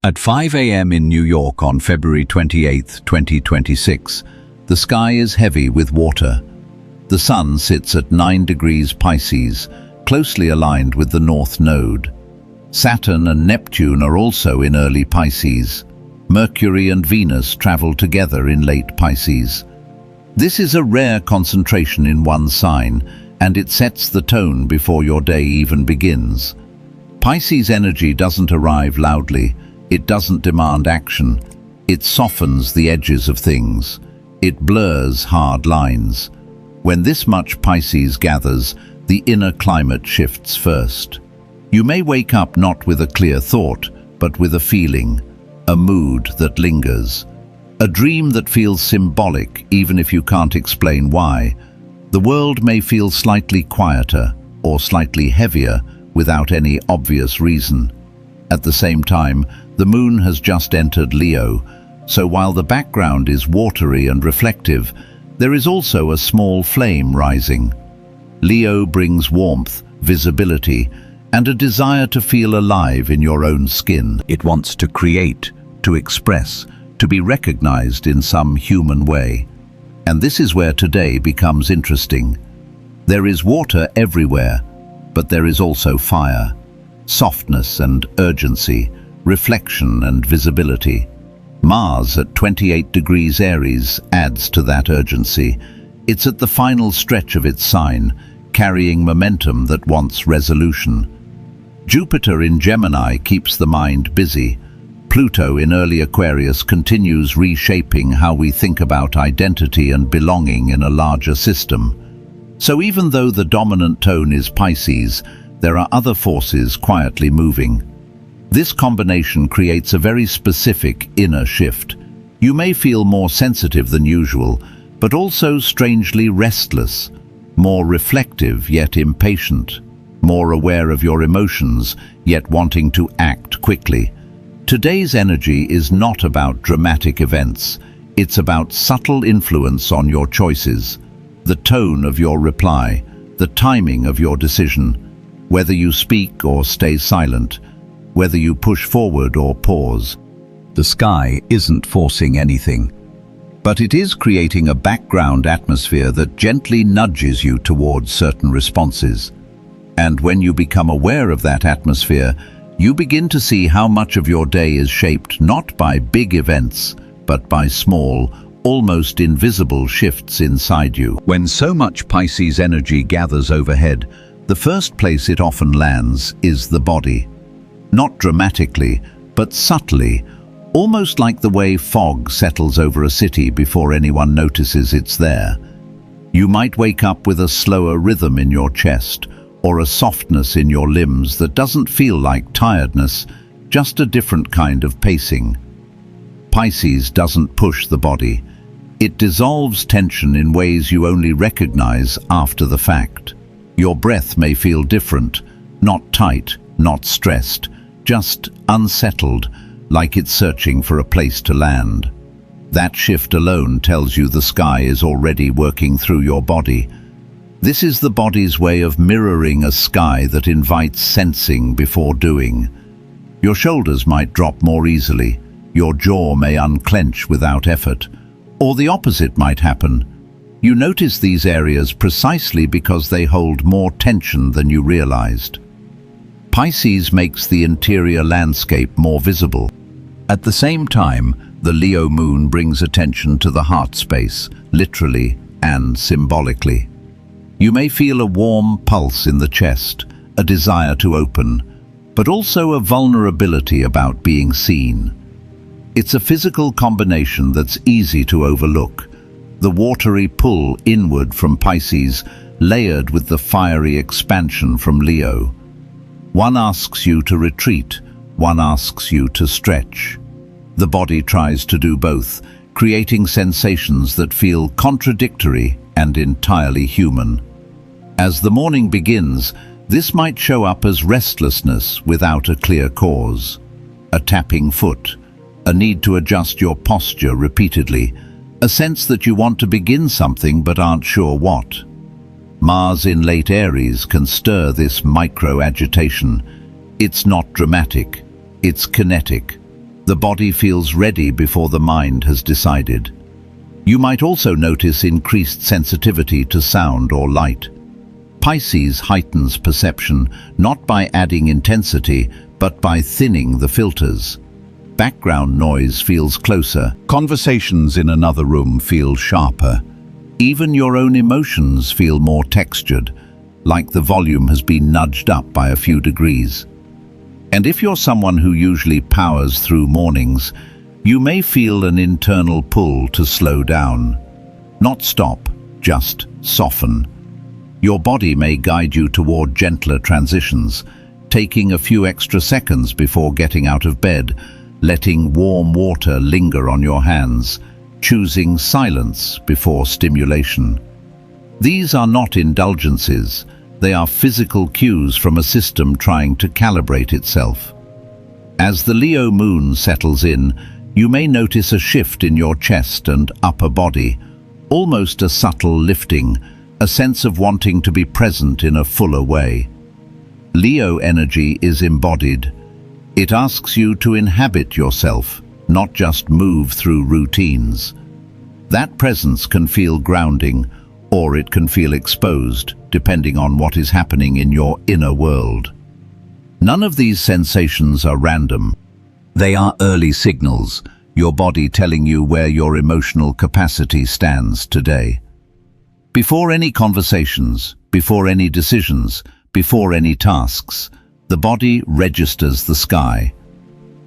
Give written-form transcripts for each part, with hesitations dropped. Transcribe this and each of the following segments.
At 5 a.m. in New York on February 28, 2026, the sky is heavy with water. The Sun sits at 9 degrees Pisces, closely aligned with the North Node. Saturn and Neptune are also in early Pisces. Mercury and Venus travel together in late Pisces. This is a rare concentration in one sign, and it sets the tone before your day even begins. Pisces energy doesn't arrive loudly. It doesn't demand action. It softens the edges of things. It blurs hard lines. When this much Pisces gathers, the inner climate shifts first. You may wake up not with a clear thought, but with a feeling, a mood that lingers, a dream that feels symbolic even if you can't explain why. The world may feel slightly quieter or slightly heavier without any obvious reason. At the same time, the moon has just entered Leo, so while the background is watery and reflective, there is also a small flame rising. Leo brings warmth, visibility, and a desire to feel alive in your own skin. It wants to create, to express, to be recognized in some human way. And this is where today becomes interesting. There is water everywhere, but there is also fire, softness and urgency, reflection and visibility. Mars at 28 degrees Aries adds to that urgency. It's at the final stretch of its sign, carrying momentum that wants resolution. Jupiter in Gemini keeps the mind busy. Pluto in early Aquarius continues reshaping how we think about identity and belonging in a larger system. So even though the dominant tone is Pisces, there are other forces quietly moving. This combination creates a very specific inner shift. You may feel more sensitive than usual, but also strangely restless, more reflective yet impatient, more aware of your emotions yet wanting to act quickly. Today's energy is not about dramatic events. It's about subtle influence on your choices, the tone of your reply, the timing of your decision, whether you speak or stay silent, whether you push forward or pause. The sky isn't forcing anything, but it is creating a background atmosphere that gently nudges you towards certain responses. And when you become aware of that atmosphere, you begin to see how much of your day is shaped not by big events, but by small, almost invisible shifts inside you. When so much Pisces energy gathers overhead, the first place it often lands is the body. Not dramatically, but subtly, almost like the way fog settles over a city before anyone notices it's there. You might wake up with a slower rhythm in your chest, or a softness in your limbs that doesn't feel like tiredness, just a different kind of pacing. Pisces doesn't push the body. It dissolves tension in ways you only recognize after the fact. Your breath may feel different, not tight, not stressed, just unsettled, like it's searching for a place to land. That shift alone tells you the sky is already working through your body. This is the body's way of mirroring a sky that invites sensing before doing. Your shoulders might drop more easily, your jaw may unclench without effort, or the opposite might happen. You notice these areas precisely because they hold more tension than you realized. Pisces makes the interior landscape more visible. At the same time, the Leo moon brings attention to the heart space, literally and symbolically. You may feel a warm pulse in the chest, a desire to open, but also a vulnerability about being seen. It's a physical combination that's easy to overlook. The watery pull inward from Pisces, layered with the fiery expansion from Leo. One asks you to retreat, one asks you to stretch. The body tries to do both, creating sensations that feel contradictory and entirely human. As the morning begins, this might show up as restlessness without a clear cause. A tapping foot, a need to adjust your posture repeatedly, a sense that you want to begin something but aren't sure what. Mars in late Aries can stir this micro-agitation. It's not dramatic, it's kinetic. The body feels ready before the mind has decided. You might also notice increased sensitivity to sound or light. Pisces heightens perception not by adding intensity, but by thinning the filters. Background noise feels closer. Conversations in another room feel sharper. Even your own emotions feel more textured, like the volume has been nudged up by a few degrees. And if you're someone who usually powers through mornings, you may feel an internal pull to slow down. Not stop, just soften. Your body may guide you toward gentler transitions, taking a few extra seconds before getting out of bed, letting warm water linger on your hands, choosing silence before stimulation. These are not indulgences, they are physical cues from a system trying to calibrate itself. As the Leo moon settles in, you may notice a shift in your chest and upper body, almost a subtle lifting, a sense of wanting to be present in a fuller way. Leo energy is embodied. It asks you to inhabit yourself, not just move through routines. That presence can feel grounding, or it can feel exposed, depending on what is happening in your inner world. None of these sensations are random. They are early signals, your body telling you where your emotional capacity stands today. Before any conversations, before any decisions, before any tasks, the body registers the sky.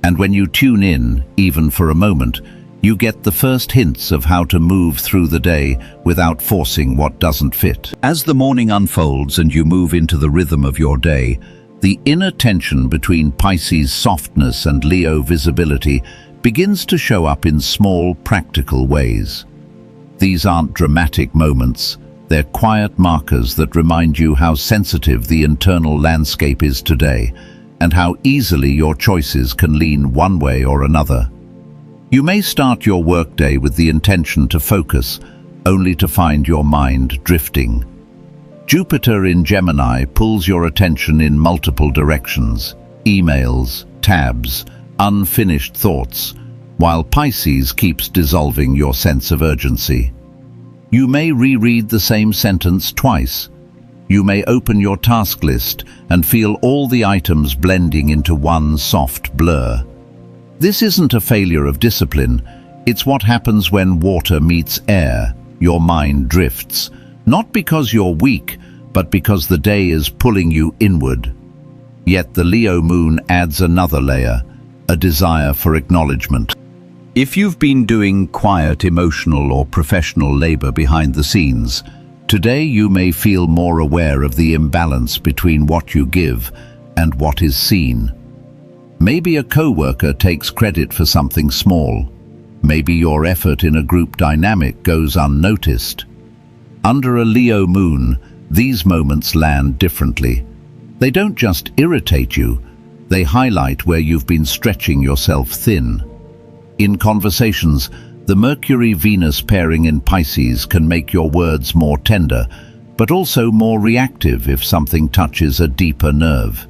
And when you tune in, even for a moment, you get the first hints of how to move through the day without forcing what doesn't fit. As the morning unfolds and you move into the rhythm of your day, the inner tension between Pisces softness and Leo visibility begins to show up in small, practical ways. These aren't dramatic moments, they're quiet markers that remind you how sensitive the internal landscape is today, and how easily your choices can lean one way or another. You may start your workday with the intention to focus, only to find your mind drifting. Jupiter in Gemini pulls your attention in multiple directions: emails, tabs, unfinished thoughts, while Pisces keeps dissolving your sense of urgency. You may reread the same sentence twice. You may open your task list and feel all the items blending into one soft blur. This isn't a failure of discipline, it's what happens when water meets air. Your mind drifts, not because you're weak, but because the day is pulling you inward. Yet the Leo moon adds another layer, a desire for acknowledgement. If you've been doing quiet emotional or professional labor behind the scenes, today you may feel more aware of the imbalance between what you give and what is seen. Maybe a co-worker takes credit for something small. Maybe your effort in a group dynamic goes unnoticed. Under a Leo moon, these moments land differently. They don't just irritate you, they highlight where you've been stretching yourself thin. In conversations, the Mercury-Venus pairing in Pisces can make your words more tender, but also more reactive if something touches a deeper nerve.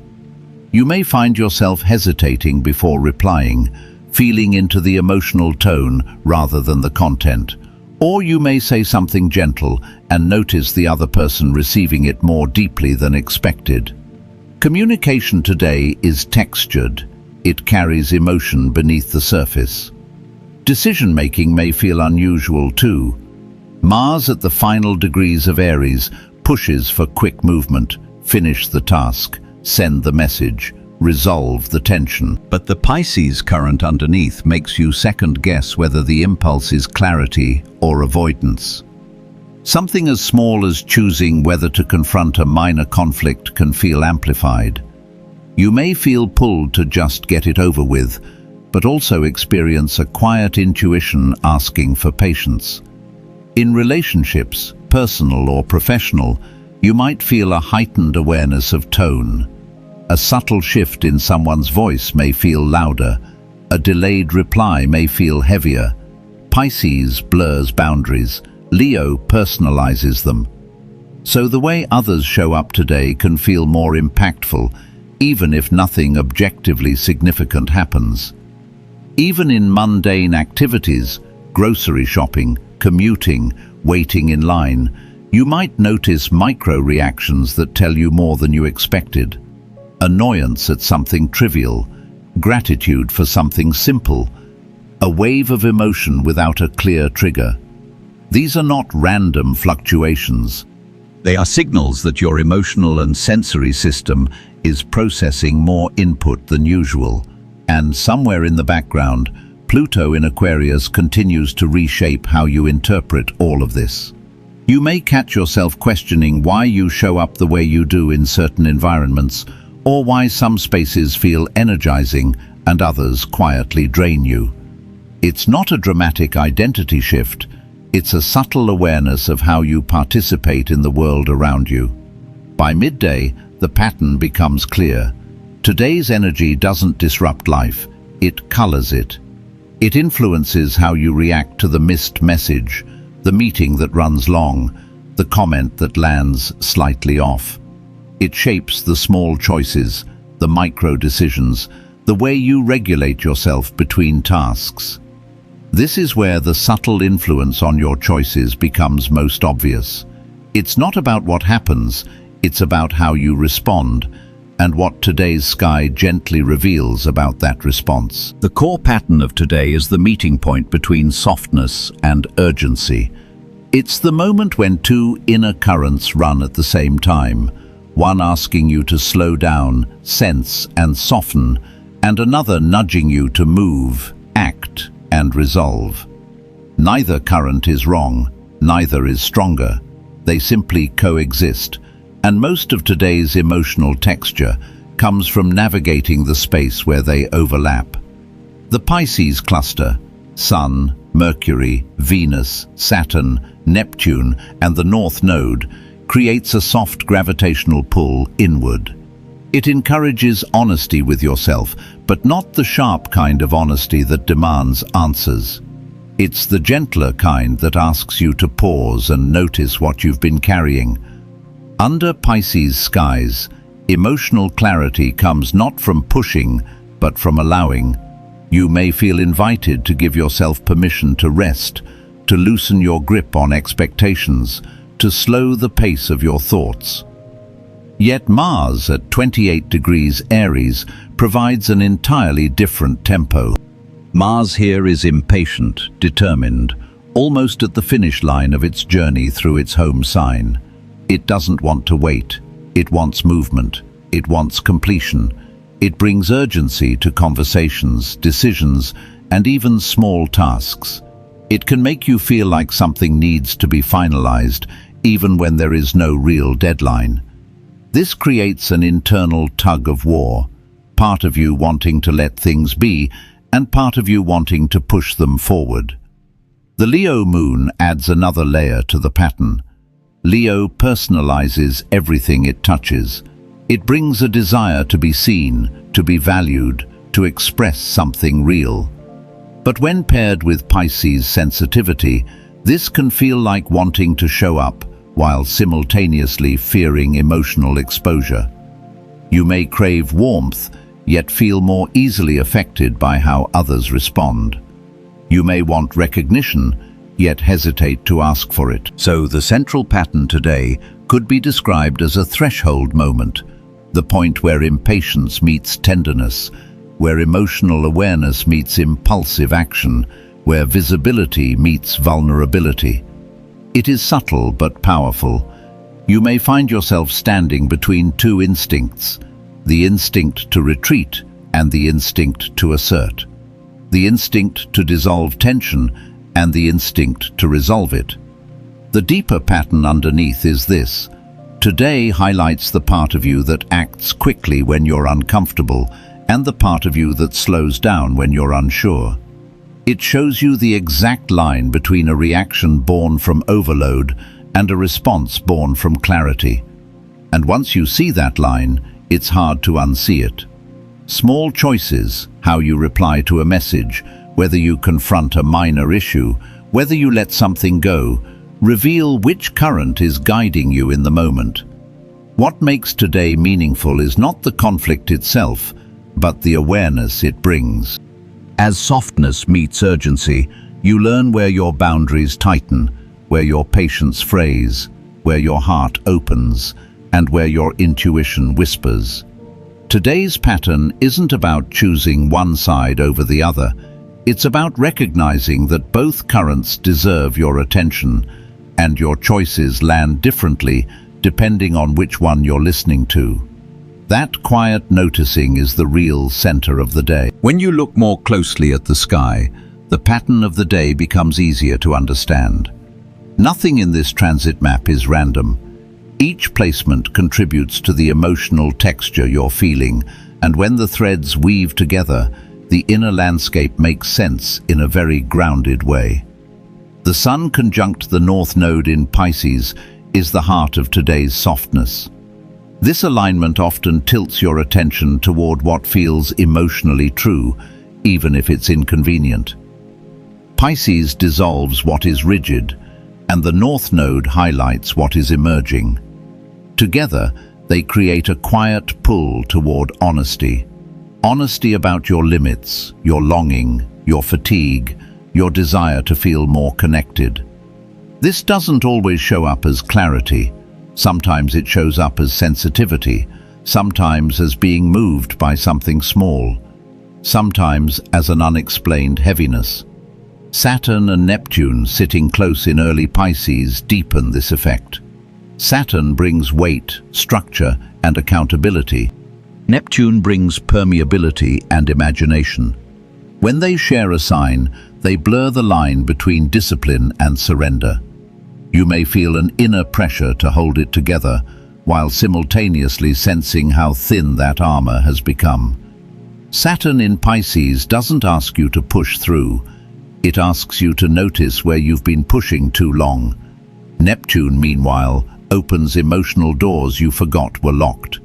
You may find yourself hesitating before replying, feeling into the emotional tone rather than the content. Or you may say something gentle and notice the other person receiving it more deeply than expected. Communication today is textured. It carries emotion beneath the surface. Decision-making may feel unusual too. Mars at the final degrees of Aries pushes for quick movement, finish the task, send the message, resolve the tension. But the Pisces current underneath makes you second-guess whether the impulse is clarity or avoidance. Something as small as choosing whether to confront a minor conflict can feel amplified. You may feel pulled to just get it over with, but also experience a quiet intuition asking for patience. In relationships, personal or professional, you might feel a heightened awareness of tone. A subtle shift in someone's voice may feel louder. A delayed reply may feel heavier. Pisces blurs boundaries. Leo personalizes them. So the way others show up today can feel more impactful, even if nothing objectively significant happens. Even in mundane activities, grocery shopping, commuting, waiting in line, you might notice micro-reactions that tell you more than you expected. Annoyance at something trivial, gratitude for something simple, a wave of emotion without a clear trigger. These are not random fluctuations. They are signals that your emotional and sensory system is processing more input than usual. And somewhere in the background, Pluto in Aquarius continues to reshape how you interpret all of this. You may catch yourself questioning why you show up the way you do in certain environments, or why some spaces feel energizing and others quietly drain you. It's not a dramatic identity shift, it's a subtle awareness of how you participate in the world around you. By midday, the pattern becomes clear. Today's energy doesn't disrupt life, it colors it. It influences how you react to the missed message, the meeting that runs long, the comment that lands slightly off. It shapes the small choices, the micro decisions, the way you regulate yourself between tasks. This is where the subtle influence on your choices becomes most obvious. It's not about what happens, it's about how you respond, and what today's sky gently reveals about that response. The core pattern of today is the meeting point between softness and urgency. It's the moment when two inner currents run at the same time, one asking you to slow down, sense, and soften, and another nudging you to move, act, and resolve. Neither current is wrong, neither is stronger. They simply coexist, and most of today's emotional texture comes from navigating the space where they overlap. The Pisces cluster, Sun, Mercury, Venus, Saturn, Neptune, and the North Node, creates a soft gravitational pull inward. It encourages honesty with yourself, but not the sharp kind of honesty that demands answers. It's the gentler kind that asks you to pause and notice what you've been carrying. Under Pisces skies, emotional clarity comes not from pushing, but from allowing. You may feel invited to give yourself permission to rest, to loosen your grip on expectations, to slow the pace of your thoughts. Yet Mars at 28 degrees Aries provides an entirely different tempo. Mars here is impatient, determined, almost at the finish line of its journey through its home sign. It doesn't want to wait. It wants movement. It wants completion. It brings urgency to conversations, decisions, and even small tasks. It can make you feel like something needs to be finalized, even when there is no real deadline. This creates an internal tug of war, part of you wanting to let things be, and part of you wanting to push them forward. The Leo moon adds another layer to the pattern. Leo personalizes everything it touches. It brings a desire to be seen, to be valued, to express something real. But when paired with Pisces sensitivity, this can feel like wanting to show up while simultaneously fearing emotional exposure. You may crave warmth, yet feel more easily affected by how others respond. You may want recognition, yet hesitate to ask for it. So the central pattern today could be described as a threshold moment, the point where impatience meets tenderness, where emotional awareness meets impulsive action, where visibility meets vulnerability. It is subtle but powerful. You may find yourself standing between two instincts, the instinct to retreat and the instinct to assert, the instinct to dissolve tension and the instinct to resolve it. The deeper pattern underneath is this. Today highlights the part of you that acts quickly when you're uncomfortable and the part of you that slows down when you're unsure. It shows you the exact line between a reaction born from overload and a response born from clarity. And once you see that line, it's hard to unsee it. Small choices, how you reply to a message, whether you confront a minor issue, whether you let something go, reveal which current is guiding you in the moment. What makes today meaningful is not the conflict itself, but the awareness it brings. As softness meets urgency, you learn where your boundaries tighten, where your patience frays, where your heart opens, and where your intuition whispers. Today's pattern isn't about choosing one side over the other. It's about recognizing that both currents deserve your attention, and your choices land differently depending on which one you're listening to. That quiet noticing is the real center of the day. When you look more closely at the sky, the pattern of the day becomes easier to understand. Nothing in this transit map is random. Each placement contributes to the emotional texture you're feeling, and when the threads weave together, the inner landscape makes sense in a very grounded way. The Sun conjunct the North Node in Pisces is the heart of today's softness. This alignment often tilts your attention toward what feels emotionally true, even if it's inconvenient. Pisces dissolves what is rigid, and the North Node highlights what is emerging. Together, they create a quiet pull toward honesty. Honesty about your limits, your longing, your fatigue, your desire to feel more connected. This doesn't always show up as clarity. Sometimes it shows up as sensitivity, sometimes as being moved by something small, sometimes as an unexplained heaviness. Saturn and Neptune sitting close in early Pisces deepen this effect. Saturn brings weight, structure, and accountability. Neptune brings permeability and imagination. When they share a sign, they blur the line between discipline and surrender. You may feel an inner pressure to hold it together, while simultaneously sensing how thin that armor has become. Saturn in Pisces doesn't ask you to push through. It asks you to notice where you've been pushing too long. Neptune, meanwhile, opens emotional doors you forgot were locked.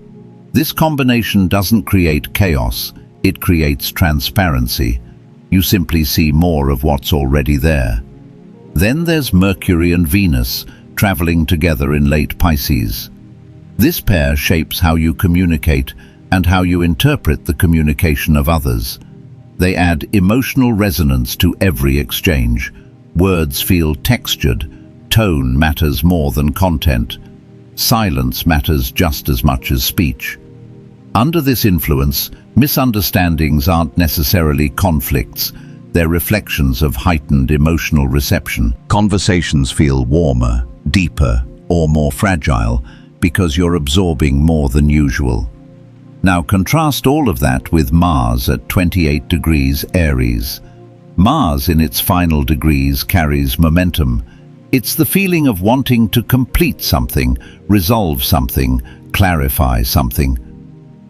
This combination doesn't create chaos, it creates transparency. You simply see more of what's already there. Then there's Mercury and Venus, traveling together in late Pisces. This pair shapes how you communicate and how you interpret the communication of others. They add emotional resonance to every exchange. Words feel textured, tone matters more than content. Silence matters just as much as speech. Under this influence, misunderstandings aren't necessarily conflicts. They're reflections of heightened emotional reception. Conversations feel warmer, deeper, or more fragile because you're absorbing more than usual. Now contrast all of that with Mars at 28 degrees Aries. Mars in its final degrees carries momentum. It's the feeling of wanting to complete something, resolve something, clarify something.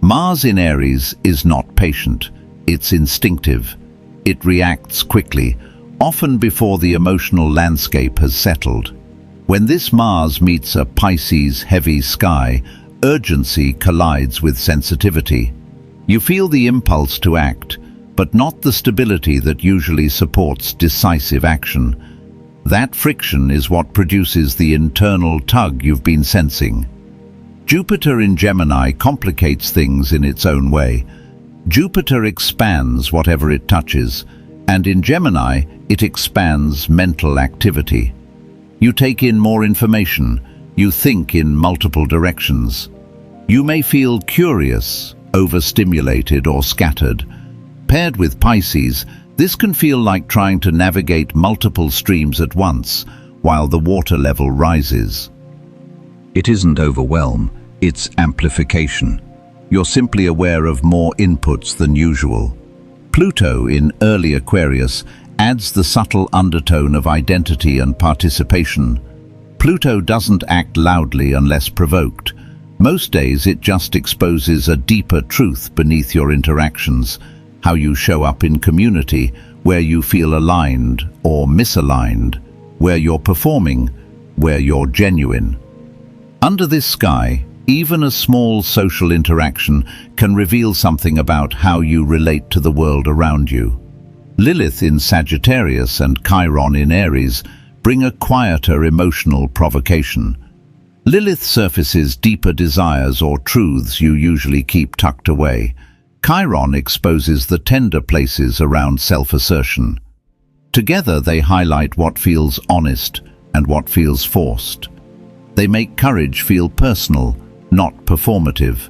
Mars in Aries is not patient, it's instinctive. It reacts quickly, often before the emotional landscape has settled. When this Mars meets a Pisces heavy sky, urgency collides with sensitivity. You feel the impulse to act, but not the stability that usually supports decisive action. That friction is what produces the internal tug you've been sensing. Jupiter in Gemini complicates things in its own way. Jupiter expands whatever it touches, and in Gemini, it expands mental activity. You take in more information, you think in multiple directions. You may feel curious, overstimulated, or scattered. Paired with Pisces, this can feel like trying to navigate multiple streams at once, while the water level rises. It isn't overwhelm, it's amplification. You're simply aware of more inputs than usual. Pluto in early Aquarius adds the subtle undertone of identity and participation. Pluto doesn't act loudly unless provoked. Most days it just exposes a deeper truth beneath your interactions, how you show up in community, where you feel aligned or misaligned, where you're performing, where you're genuine. Under this sky, even a small social interaction can reveal something about how you relate to the world around you. Lilith in Sagittarius and Chiron in Aries bring a quieter emotional provocation. Lilith surfaces deeper desires or truths you usually keep tucked away. Chiron exposes the tender places around self-assertion. Together they highlight what feels honest and what feels forced. They make courage feel personal, not performative.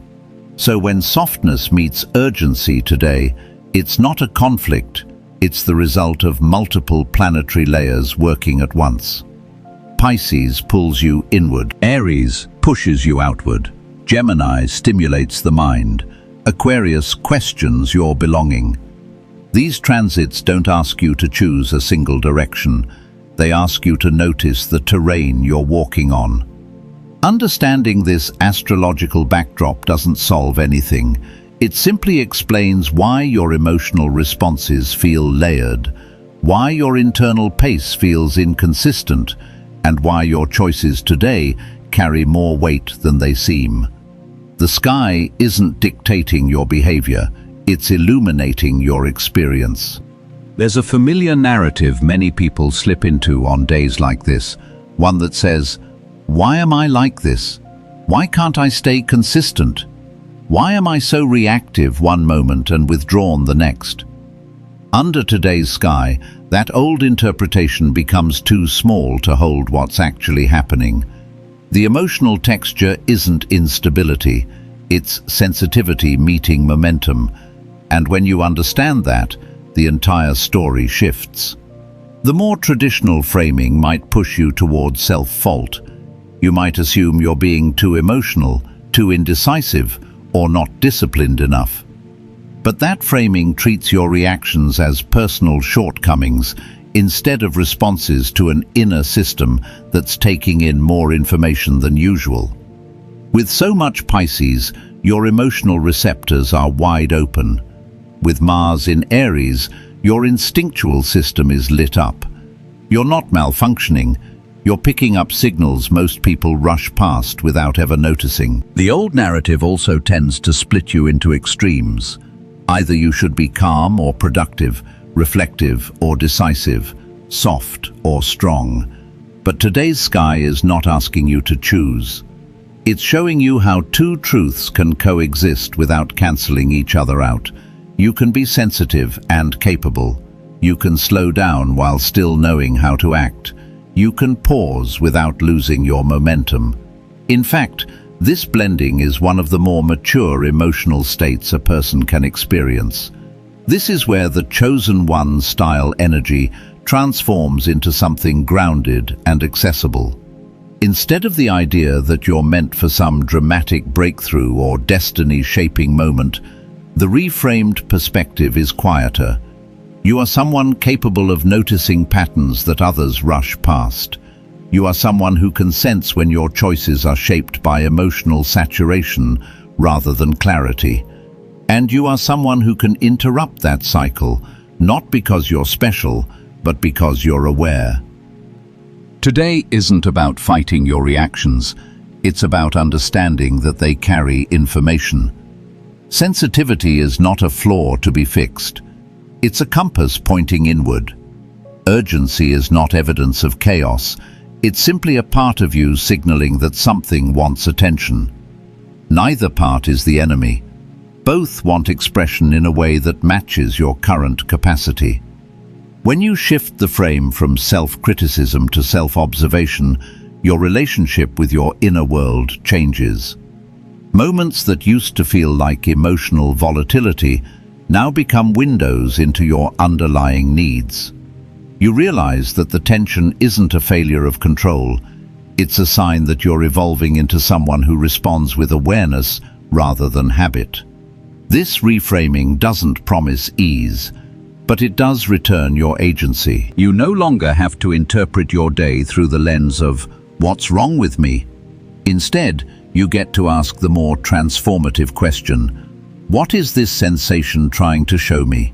So when softness meets urgency today, it's not a conflict, it's the result of multiple planetary layers working at once. Pisces pulls you inward. Aries pushes you outward. Gemini stimulates the mind. Aquarius questions your belonging. These transits don't ask you to choose a single direction. They ask you to notice the terrain you're walking on. Understanding this astrological backdrop doesn't solve anything. It simply explains why your emotional responses feel layered, why your internal pace feels inconsistent, and why your choices today carry more weight than they seem. The sky isn't dictating your behavior, it's illuminating your experience. There's a familiar narrative many people slip into on days like this, one that says, "Why am I like this? Why can't I stay consistent? Why am I so reactive one moment and withdrawn the next?" Under today's sky, that old interpretation becomes too small to hold what's actually happening. The emotional texture isn't instability, it's sensitivity meeting momentum. And when you understand that, the entire story shifts. The more traditional framing might push you towards self-fault. You might assume you're being too emotional, too indecisive, or not disciplined enough. But that framing treats your reactions as personal shortcomings instead of responses to an inner system that's taking in more information than usual. With so much Pisces, your emotional receptors are wide open. With Mars in Aries, your instinctual system is lit up. You're not malfunctioning. You're picking up signals most people rush past without ever noticing. The old narrative also tends to split you into extremes. Either you should be calm or productive, reflective or decisive, soft or strong. But today's sky is not asking you to choose. It's showing you how two truths can coexist without cancelling each other out. You can be sensitive and capable. You can slow down while still knowing how to act. You can pause without losing your momentum. In fact, this blending is one of the more mature emotional states a person can experience. This is where the chosen one style energy transforms into something grounded and accessible. Instead of the idea that you're meant for some dramatic breakthrough or destiny-shaping moment, the reframed perspective is quieter. You are someone capable of noticing patterns that others rush past. You are someone who can sense when your choices are shaped by emotional saturation rather than clarity. And you are someone who can interrupt that cycle, not because you're special, but because you're aware. Today isn't about fighting your reactions. It's about understanding that they carry information. Sensitivity is not a flaw to be fixed. It's a compass pointing inward. Urgency is not evidence of chaos. It's simply a part of you signaling that something wants attention. Neither part is the enemy. Both want expression in a way that matches your current capacity. When you shift the frame from self-criticism to self-observation, your relationship with your inner world changes. Moments that used to feel like emotional volatility now become windows into your underlying needs. You realize that the tension isn't a failure of control. It's a sign that you're evolving into someone who responds with awareness rather than habit. This reframing doesn't promise ease, but it does return your agency. You no longer have to interpret your day through the lens of, "What's wrong with me?" Instead, you get to ask the more transformative question, "What is this sensation trying to show me?"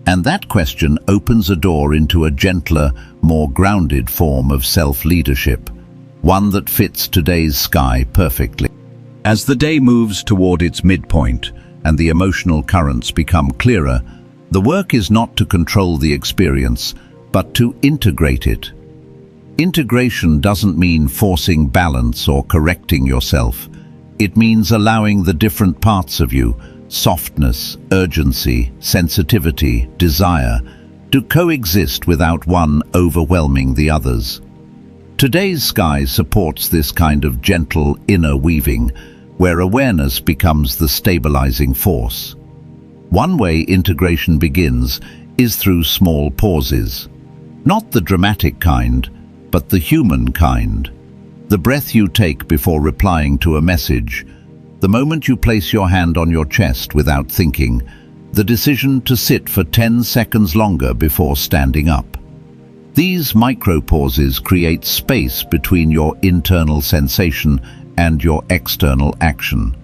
And that question opens a door into a gentler, more grounded form of self-leadership, one that fits today's sky perfectly. As the day moves toward its midpoint and the emotional currents become clearer, the work is not to control the experience, but to integrate it. Integration doesn't mean forcing balance or correcting yourself. It means allowing the different parts of you, Softness, urgency, sensitivity, desire do coexist without one overwhelming the others. Today's sky supports this kind of gentle inner weaving, where awareness becomes the stabilizing force. One way integration begins is through small pauses. Not the dramatic kind, but the human kind. The breath you take before replying to a message, the moment you place your hand on your chest without thinking, the decision to sit for 10 seconds longer before standing up. These micro-pauses create space between your internal sensation and your external action.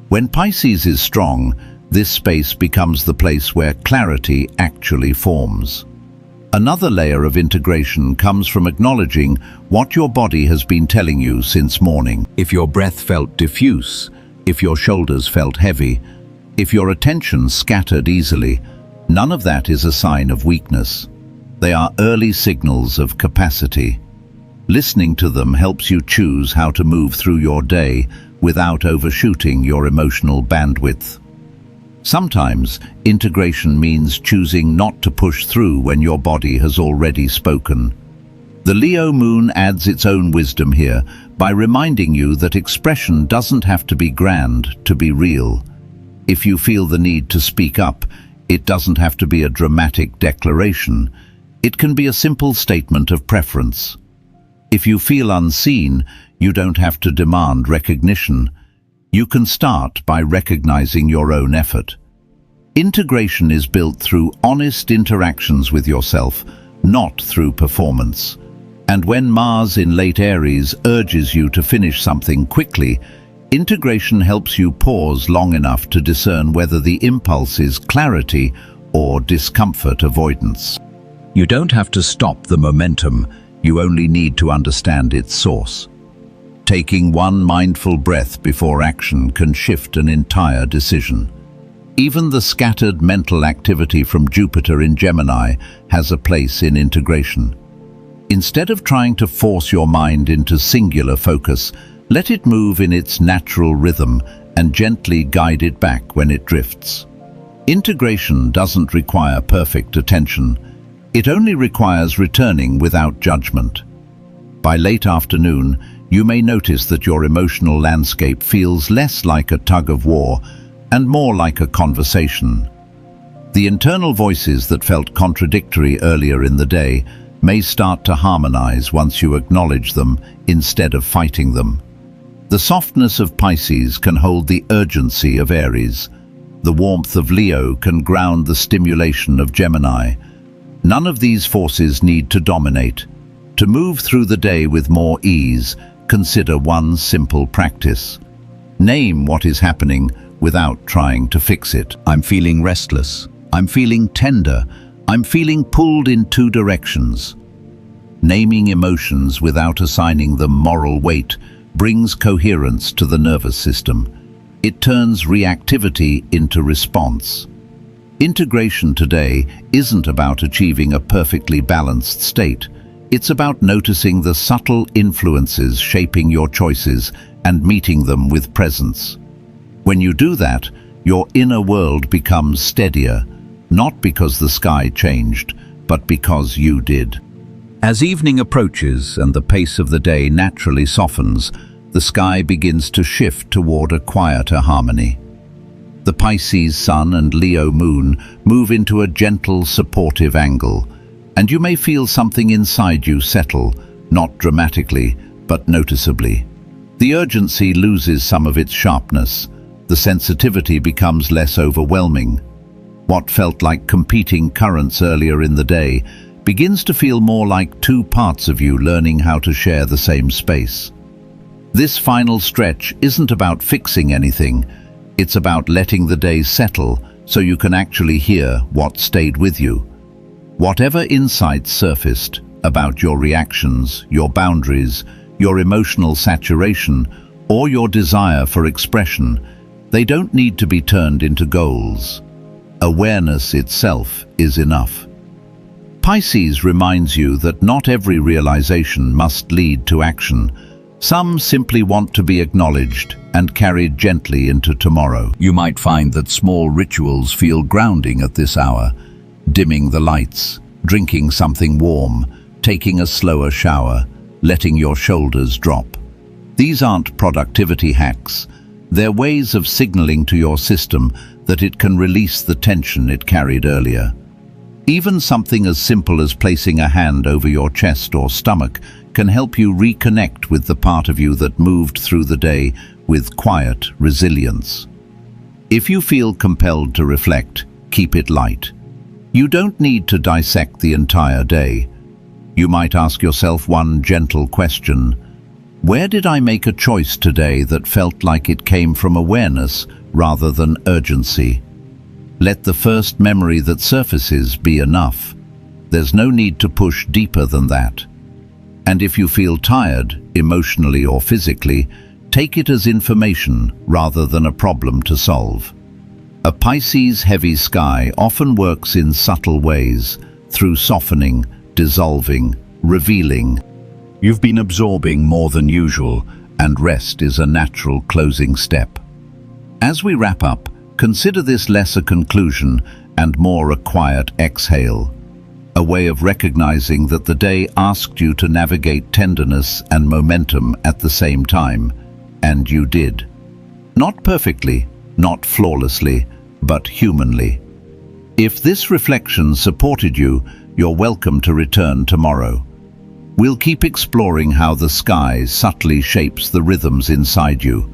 When Pisces is strong, this space becomes the place where clarity actually forms. Another layer of integration comes from acknowledging what your body has been telling you since morning. If your breath felt diffuse, if your shoulders felt heavy, if your attention scattered easily, none of that is a sign of weakness. They are early signals of capacity. Listening to them helps you choose how to move through your day without overshooting your emotional bandwidth. Sometimes, integration means choosing not to push through when your body has already spoken. The Leo moon adds its own wisdom here by reminding you that expression doesn't have to be grand to be real. If you feel the need to speak up, it doesn't have to be a dramatic declaration. It can be a simple statement of preference. If you feel unseen, you don't have to demand recognition. You can start by recognizing your own effort. Integration is built through honest interactions with yourself, not through performance. And when Mars in late Aries urges you to finish something quickly, integration helps you pause long enough to discern whether the impulse is clarity or discomfort avoidance. You don't have to stop the momentum, you only need to understand its source. Taking one mindful breath before action can shift an entire decision. Even the scattered mental activity from Jupiter in Gemini has a place in integration. Instead of trying to force your mind into singular focus, let it move in its natural rhythm and gently guide it back when it drifts. Integration doesn't require perfect attention. It only requires returning without judgment. By late afternoon, you may notice that your emotional landscape feels less like a tug-of-war and more like a conversation. The internal voices that felt contradictory earlier in the day may start to harmonize once you acknowledge them instead of fighting them. The softness of Pisces can hold the urgency of Aries. The warmth of Leo can ground the stimulation of Gemini. None of these forces need to dominate. To move through the day with more ease, consider one simple practice. Name what is happening without trying to fix it. I'm feeling restless. I'm feeling tender. I'm feeling pulled in two directions. Naming emotions without assigning them moral weight brings coherence to the nervous system. It turns reactivity into response. Integration today isn't about achieving a perfectly balanced state. It's about noticing the subtle influences shaping your choices and meeting them with presence. When you do that, your inner world becomes steadier, not because the sky changed, but because you did. As evening approaches and the pace of the day naturally softens, the sky begins to shift toward a quieter harmony. The Pisces sun and Leo moon move into a gentle, supportive angle, and you may feel something inside you settle, not dramatically, but noticeably. The urgency loses some of its sharpness. The sensitivity becomes less overwhelming. What felt like competing currents earlier in the day begins to feel more like two parts of you learning how to share the same space. This final stretch isn't about fixing anything. It's about letting the day settle so you can actually hear what stayed with you. Whatever insights surfaced about your reactions, your boundaries, your emotional saturation, or your desire for expression, they don't need to be turned into goals. Awareness itself is enough. Pisces reminds you that not every realization must lead to action. Some simply want to be acknowledged and carried gently into tomorrow. You might find that small rituals feel grounding at this hour. Dimming the lights, drinking something warm, taking a slower shower, letting your shoulders drop. These aren't productivity hacks. They're ways of signaling to your system that it can release the tension it carried earlier. Even something as simple as placing a hand over your chest or stomach can help you reconnect with the part of you that moved through the day with quiet resilience. If you feel compelled to reflect, keep it light. You don't need to dissect the entire day. You might ask yourself one gentle question. Where did I make a choice today that felt like it came from awareness rather than urgency? Let the first memory that surfaces be enough. There's no need to push deeper than that. And if you feel tired, emotionally or physically, take it as information rather than a problem to solve. A Pisces heavy sky often works in subtle ways, through softening, dissolving, revealing. You've been absorbing more than usual, and rest is a natural closing step. As we wrap up, consider this less a conclusion and more a quiet exhale, a way of recognizing that the day asked you to navigate tenderness and momentum at the same time, and you did. Not perfectly, not flawlessly, but humanly. If this reflection supported you, you're welcome to return tomorrow. We'll keep exploring how the sky subtly shapes the rhythms inside you.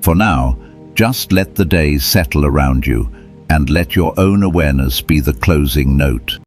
For now, just let the day settle around you and let your own awareness be the closing note.